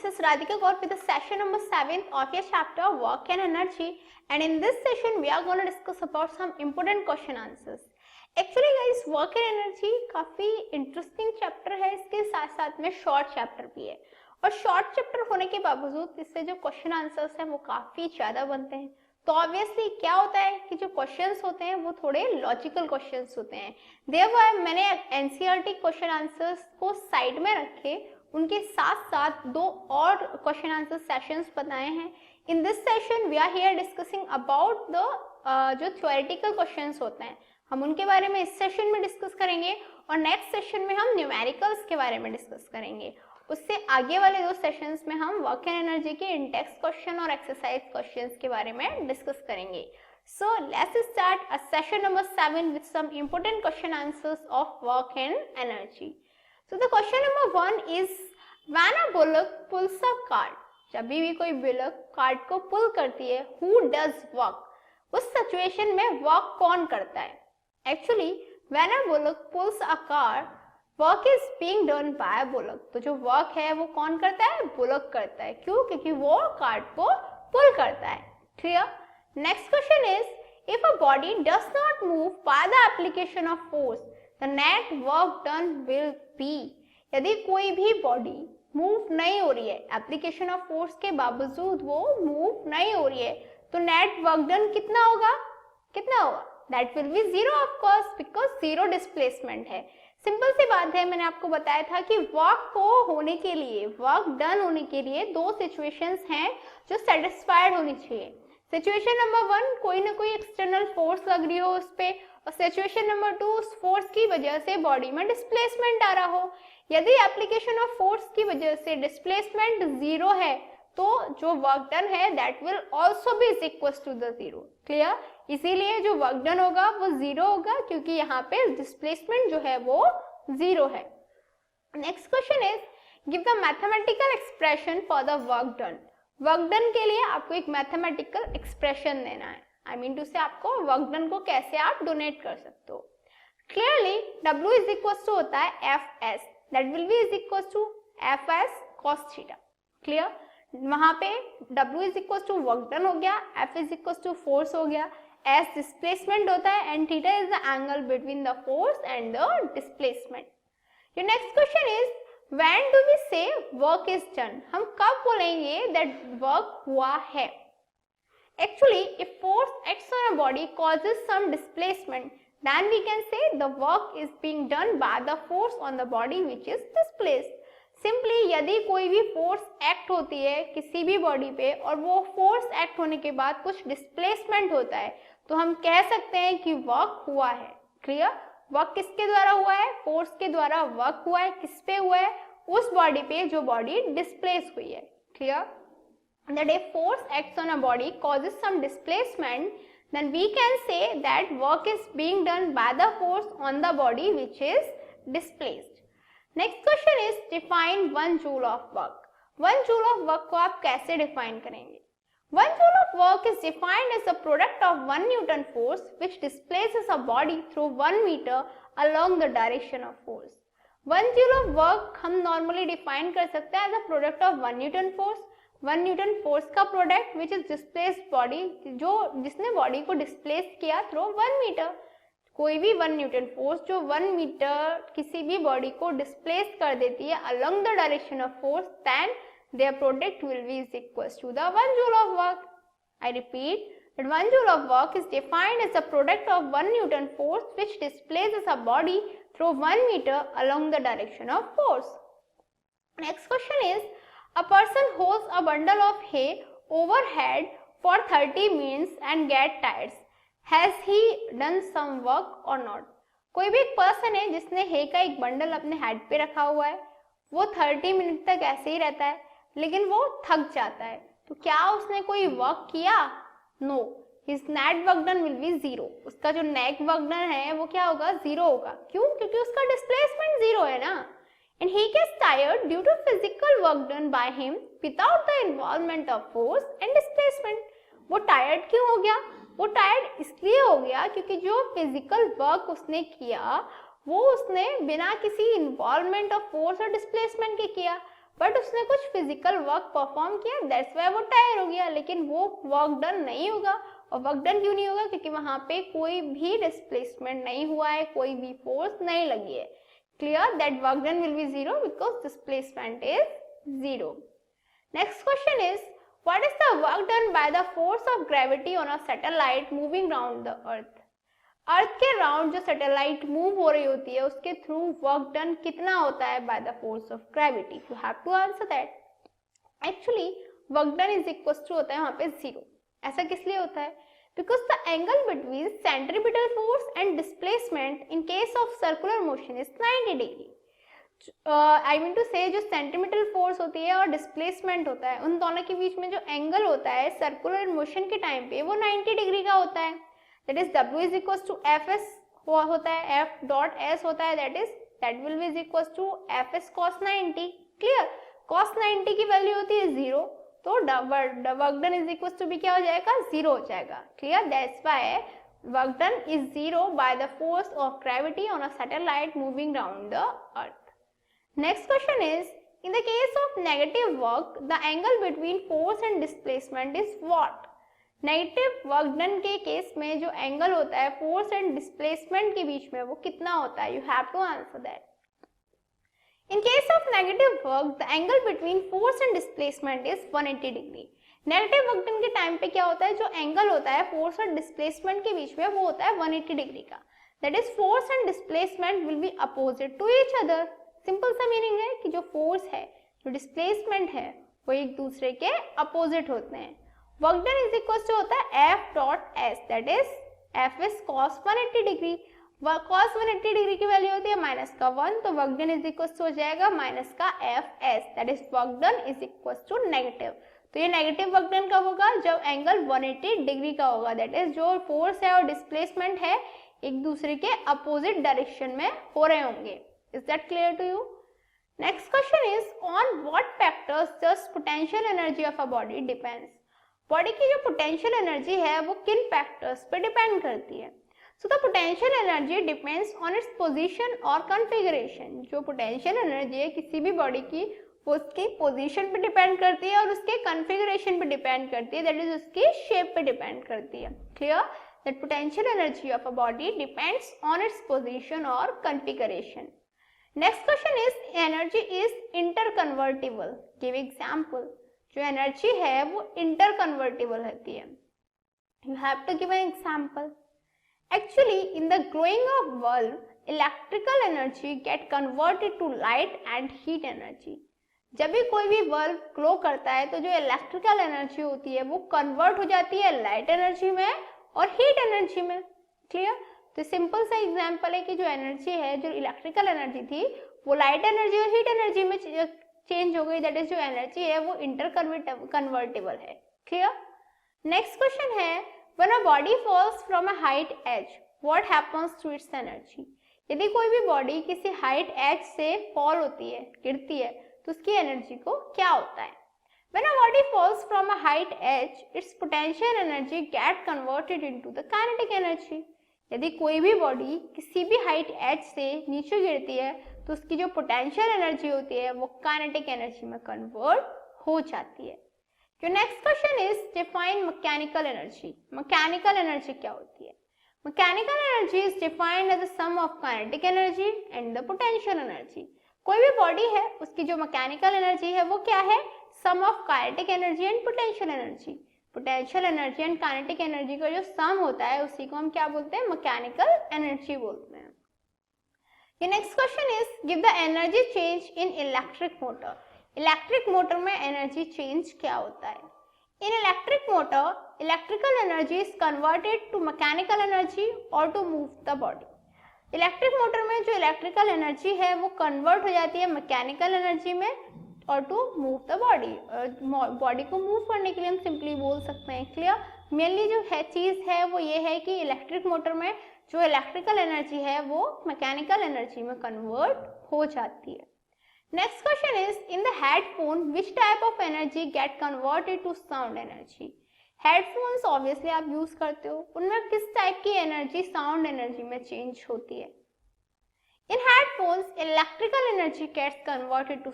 is Radhika Gaur with the session number 7 of your chapter Work and Energy, and in this session we are going to discuss about some important question answers. Actually guys, Work and Energy काफी interesting chapter है, इसके साथ साथ में short chapter भी है और short chapter होने के बावजूद इससे जो क्वेश्चन आंसर्स हैं वो काफी ज्यादा बनते हैं। तो ऑब्वियसली क्या होता है कि जो क्वेश्चंस होते हैं वो थोड़े लॉजिकल क्वेश्चंस होते हैं। देयरफॉर मैंने एनसीईआरटी क्वेश्चन आंसर्स को साइड में रखे, उनके साथ साथ दो और क्वेश्चन आंसर सेशंस बनाए हैं। In this session we are here discussing about the जो थ्योरेटिकल क्वेश्चंस होते हैं हम उनके बारे में इस सेशन में डिस्कस करेंगे और नेक्स्ट सेशन में हम न्यूमेरिकल्स के बारे में डिस्कस करेंगे। उससे आगे वाले दो सेशंस में हम वर्क एंड एनर्जी के इंडेक्स क्वेश्चन और एक्सरसाइज क्वेश्चंस के बारे में डिस्कस करेंगे। So let's start a session number 7 with some important question answers of work and energy. So the question number 1 is when a bullock pulls a cart, जब भी कोई bullock cart को पुल करती है, who does work? उस situation में work कौन करता है? Actually when a bullock pulls a cart, work is being done by a bullock. तो जो वर्क है वो कौन करता है? बुलक करता है। क्यों? क्योंकि वो कार्ट को पुल करता है। Clear? Next question is if a body does not move by the application of force, the net work done will be. यदि कोई भी बॉडी मूव नहीं हो रही है, एप्लीकेशन ऑफ फोर्स के बावजूद वो मूव नहीं हो रही है, तो नेट वर्क डन कितना होगा? कितना होगा? That will be zero of course, because zero displacement है। सिंपल सी बात है, मैंने आपको बताया था कि वर्क को होने के लिए, वर्क डन होने के लिए दो सिचुएशंस हैं जो सेटिस्फाइड होनी चाहिए। सिचुएशन नंबर 1, कोई ना कोई एक्सटर्नल फोर्स लग रही हो उस पे, और सिचुएशन नंबर 2, उस फोर्स की वजह से बॉडी में डिस्प्लेसमेंट आ रहा हो। यदि एप्लीकेशन ऑफ फोर्स की वजह से डिस्प्लेसमेंट जीरो है तो जो वर्क डन है that will also be equal to the zero. Clear? इसीलिए जो वर्क डन होगा वो जीरो होगा, क्योंकि यहाँ पे डिस्प्लेसमेंट जो है वो जीरो है। Next question is give the mathematical expression for the work done. Work done के लिए आपको एक मैथमेटिकल एक्सप्रेशन देना है। आई मीन टू से आपको वर्क डन को कैसे आप डोनेट कर सकते हो। Clearly W is equal to होता है Fs, that will be is equal to Fs cos theta. Clear? वहां पे W is equal to work done हो गया, F is equal to force हो गया, S डिस्प्लेसमेंट होता है and theta is the angle between the force and the displacement. Your next question is when do we say work is done? हम कब बोलेंगे that work हुआ है? Actually, if force acts on a body causes some displacement, then we can say the work is being done by the force on the body which is displaced. Simply, यदि कोई भी force act होती है किसी भी body पे और वो फोर्स एक्ट होने के बाद कुछ डिस्प्लेसमेंट होता है, तो हम कह सकते हैं कि वर्क हुआ है। क्लियर? वर्क किसके द्वारा हुआ है? फोर्स के द्वारा वर्क हुआ है। किस पे हुआ है? उस बॉडी पे जो बॉडी डिस्प्लेस हुई है। Clear? That if force acts on a body causes some displacement, then we can say that work is being done by the force on the body which is displaced. Next question is define 1 joule of work. 1 joule of work को आप कैसे define करेंगे? 1 joule of work is defined as the product of 1 Newton force which displaces a body through 1 meter along the direction of force. 1 joule of work हम normally define कर सकते हैं as a product of 1 Newton force, 1 Newton force का product which is displaced body, जो जिसने body को displace किया through 1 metre. कोई भी 1 न्यूटन फोर्स जो 1 मीटर किसी भी बॉडी को डिस्प्लेस कर देती है along the direction of force, then their product will be is equal to the 1 joule of work. I repeat that 1 joule of work is defined as the product of 1 Newton force which displaces a body through 1 meter along the direction of force. Next question is a person holds a bundle of hay overhead for 30 minutes and get tired. Has he done some work or not? कोई भी एक person है जिसने हे का एक bundle अपने head पे रखा हुआ है, वो 30 मिनट तक ऐसे ही रहता है लेकिन वो थक जाता है, तो क्या उसने कोई वर्क किया? No, his net work done will be zero. उसका जो नेट वर्क डन है वो क्या होगा? जीरो होगा। क्यों? क्योंकि उसका डिस्प्लेसमेंट जीरो है ना। And he gets tired due to physical work done by him without the involvement of force and displacement. वो टायर्ड क्यों हो गया? वो टायर्ड इसलिए हो गया क्योंकि जो फिजिकल वर्क उसने किया वो उसने बिना किसी इन्वॉल्वमेंट ऑफ फोर्स और डिस्प्लेसमेंट के किया। बट उसने कुछ फिजिकल वर्क परफॉर्म किया, दैट्स वाई वो टायर हो गया, लेकिन वो वर्क डन नहीं होगा। और वर्क डन क्यों नहीं होगा? क्योंकि वहां पे कोई भी डिस्प्लेसमेंट नहीं हुआ है, कोई भी फोर्स नहीं लगी है। Clear that work done will be zero because displacement is zero. Next question is what is the work done by the force of gravity on a satellite moving round the earth? Earth के round जो satellite move हो रही होती है उसके through work done कितना होता है by the force of gravity? You have to answer that. Actually work done is equal to होता है वहां पे जीरो। ऐसा किस लिए होता है? Because the angle between centripetal force and displacement in case of circular motion is 90 degree. I mean to say जो सेंट्रीपिटल फोर्स होती है और डिस्प्लेसमेंट होता है उन दोनों के बीच में जो एंगल होता है सर्कुलर मोशन के टाइम पे वो 90 डिग्री का होता है। That is W is equal to Fs होता है, F डॉट S होता है, that will be is equal to Fs cos 90। Clear? cos 90 की वैल्यू होती है जीरो, तो work done is equal to भी क्या हो जाएगा? जीरो हो जाएगा। Clear? That's why work done is zero by the force of gravity on a satellite moving round the earth. Next question is in the case of negative work the angle between force and displacement is what? Negative work done के case में जो angle होता है force and displacement के बीच में वो कितना होता है? You have to answer that. In case of negative work the angle between force and displacement is 180 degree. Negative work done के टाइम पे क्या होता है? जो एंगल होता है फोर्स और डिस्प्लेसमेंट के बीच में वो होता है 180 डिग्री का। That is force and displacement will be opposite to each other. Simple सा मीनिंग है कि जो फोर्स है जो डिस्प्लेसमेंट है वो एक दूसरे के अपोजिट होते हैं। Work done is equal to होता है F dot S, that is F is cos 180 degree. cos 180 degree की वैल्यू होती है माइनस का 1, तो work done is equal to हो जाएगा माइनस का FS, that is work done is equal to negative. तो ये नेगेटिव वर्क डन कब होगा? जब एंगल 180 डिग्री का होगा। दैट इज जो फोर्स है और डिस्प्लेसमेंट है एक दूसरे के अपोजिट डायरेक्शन में हो रहे होंगे। Is that clear to you? Next question is on what factors does potential energy of a body depends? Body की जो पोटेंशियल एनर्जी है वो किन फैक्टर्स पे डिपेंड करती है? So the potential energy depends on its position और configuration. जो पोटेंशियल एनर्जी है किसी भी बॉडी की वो उसकी पोजीशन पे डिपेंड करती है और उसके कॉन्फ़िगरेशन पे डिपेंड करती है, दैट इज उसकी शेप पे डिपेंड करती है। Clear? That potential energy of a body depends on its position और configuration. Next question is energy is interconvertible, give example. जो एनर्जी है वो इंटर कन्वर्टिबल होती है। You have to give an example. Actually in the glowing of bulb electrical energy get converted to light and heat energy. जब भी कोई भी bulb glow करता है तो जो इलेक्ट्रिकल एनर्जी होती है वो कन्वर्ट हो जाती है लाइट एनर्जी में और हीट एनर्जी में। क्लियर? तो सिंपल सा एग्जांपल है कि जो एनर्जी है जो इलेक्ट्रिकल एनर्जी थी वो लाइट एनर्जी और हीट एनर्जी में चेंज हो गई। दैट इज जो एनर्जी है वो इंटर कन्वर्टेबल है। क्लियर? नेक्स्ट क्वेश्चन है when a body falls from a height as what happens to its energy? यदि कोई भी बॉडी किसी हाइट एज से फॉल होती है, गिरती है, तो उसकी एनर्जी को क्या होता है? When a body falls from a height edge, its potential energy get converted into the kinetic energy. यदि कोई भी बॉडी किसी भी हाइट एज से नीचे गिरती है तो उसकी जो पोटेंशियल एनर्जी होती है वो काइनेटिक एनर्जी में कन्वर्ट हो जाती है। Your next question is define mechanical energy. Mechanical energy क्या होती है? Mechanical energy is defined as the sum of kinetic energy and the potential energy. कोई भी बॉडी है उसकी जो मैकेनिकल एनर्जी है वो क्या है? Sum of kinetic energy and potential energy. Potential energy and kinetic energy का जो सम होता है उसी को हम क्या बोलते हैं? मैकेनिकल एनर्जी बोलते हैं। Your next question is give the energy change in electric motor. Electric motor में एनर्जी चेंज क्या होता है? In electric motor, electrical energy is converted to mechanical energy or to move the body. Electric motor में जो electrical energy है वो convert हो जाती है मैकेनिकल एनर्जी में और to move the body. Body को मूव करने के लिए हम सिंपली बोल सकते हैं। क्लियर? मेनली जो है चीज है वो ये है कि इलेक्ट्रिक मोटर में जो इलेक्ट्रिकल एनर्जी है वो मैकेनिकल एनर्जी में कन्वर्ट हो जाती है। Next question is in the headphone which type of energy get converted to sound energy? Headphones obviously आप यूज करते हो, उनमें किस टाइप की एनर्जी साउंड एनर्जी में चेंज होती है? In headphones, electrical energy gets converted to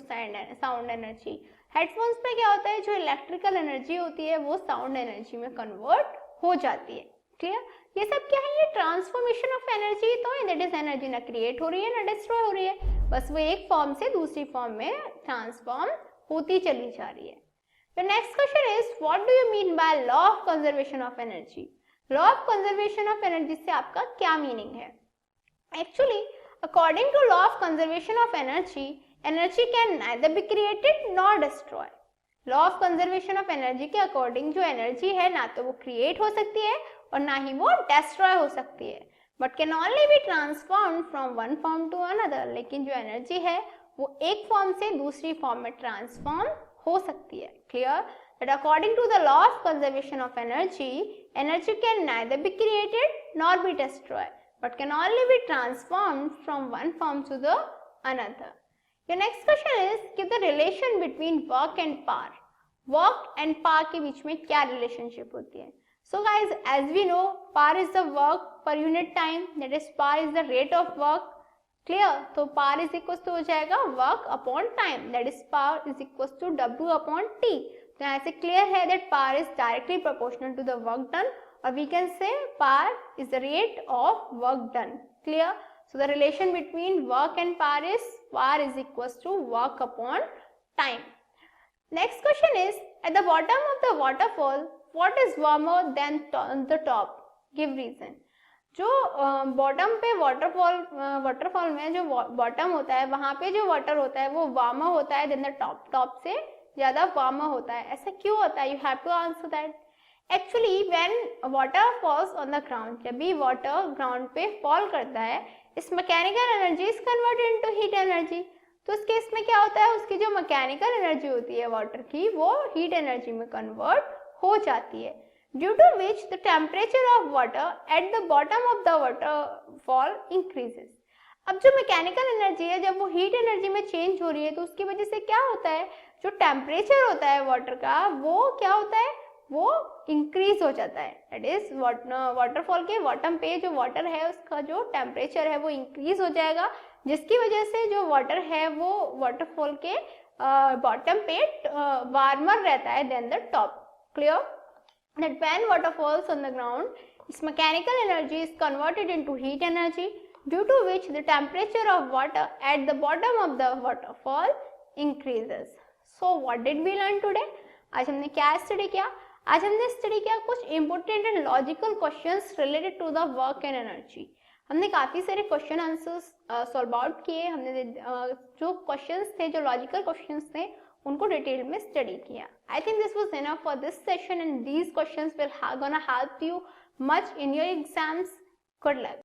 sound energy. Headphones में क्या होता है, जो इलेक्ट्रिकल एनर्जी होती है वो साउंड एनर्जी में कन्वर्ट हो जाती है. क्लियर? ये सब क्या है, ये ट्रांसफॉर्मेशन ऑफ एनर्जी. तो दैट इज एनर्जी ना क्रिएट हो रही है ना डिस्ट्रॉय हो रही है, बस वो एक फॉर्म से दूसरी फॉर्म में ट्रांसफॉर्म होती चली जा रही है. The next question is, what do you mean by law of conservation of energy? Law of conservation of energy से आपका क्या मीनिंग है? Actually, according to law of conservation of energy, energy can neither be created nor destroyed. Law of conservation of energy के according जो energy है ना तो वो क्रिएट हो सकती है और ना ही वो डिस्ट्रॉय हो सकती है, but can only be transform from one form to another. लेकिन जो एनर्जी है वो एक फॉर्म से दूसरी फॉर्म में ट्रांसफॉर्म हो सकती है. Clear? That according to the law of conservation of energy, energy can neither be created nor be destroyed, but can only be transformed from one form to the another. Your next question is, give the relation between work and power. Work and power के बीच में क्या relationship होती है? So guys, as we know, power is the work per unit time. That is, power is the rate of work. Clear? तो power is equal to हो जाएगा work upon time. That is power is equal to W upon T. तो यहाँ से clear है that power is directly proportional to the work done, और we can say power is the rate of work done. Clear? So the relation between work and power is equal to work upon time. Next question is, at the bottom of the waterfall what is warmer than the top? Give reason. जो bottom पे waterfall में जो bottom होता है वहां पे जो water होता है वो वार्मर होता है देन द टॉप से ज्यादा वार्मर होता है. ऐसा क्यों होता है? You have to answer that. Actually when water falls on the ground, जब भी वाटर ग्राउंड पे फॉल करता है, इस mechanical energy is converted into heat energy. तो इस केस में क्या होता है, उसकी जो मैकेनिकल एनर्जी होती है वाटर की वो हीट एनर्जी में कन्वर्ट हो जाती है, due to which the temperature of water at the bottom of the waterfall increases. अब जो मैकेनिकल एनर्जी है जब वो हीट एनर्जी में चेंज हो रही है तो उसकी वजह से क्या होता है, जो टेम्परेचर होता है वाटर का वो क्या होता है, वो इंक्रीज हो जाता है. दैट इज वाटरफॉल के बॉटम पे जो वाटर है उसका जो टेम्परेचर है वो इंक्रीज हो जाएगा, जिसकी वजह से जो वाटर है वो वाटरफॉल के बॉटम पे वार्मर रहता है than the top. Clear? That when water falls on the ground, its mechanical energy is converted into heat energy, due to which the temperature of water at the bottom of the waterfall increases. So what did we learn today? आज हमने क्या study किया? आज हमने study किया कुछ important and logical questions related to the work and energy. हमने काफी सारे क्वेश्चन आंसर्स सॉल्व आउट किए. हमने जो क्वेश्चंस थे, जो लॉजिकल क्वेश्चंस थे, उनको डिटेल में स्टडी किया. I think this was enough for this session and these questions will gonna help you much in your exams. Good luck.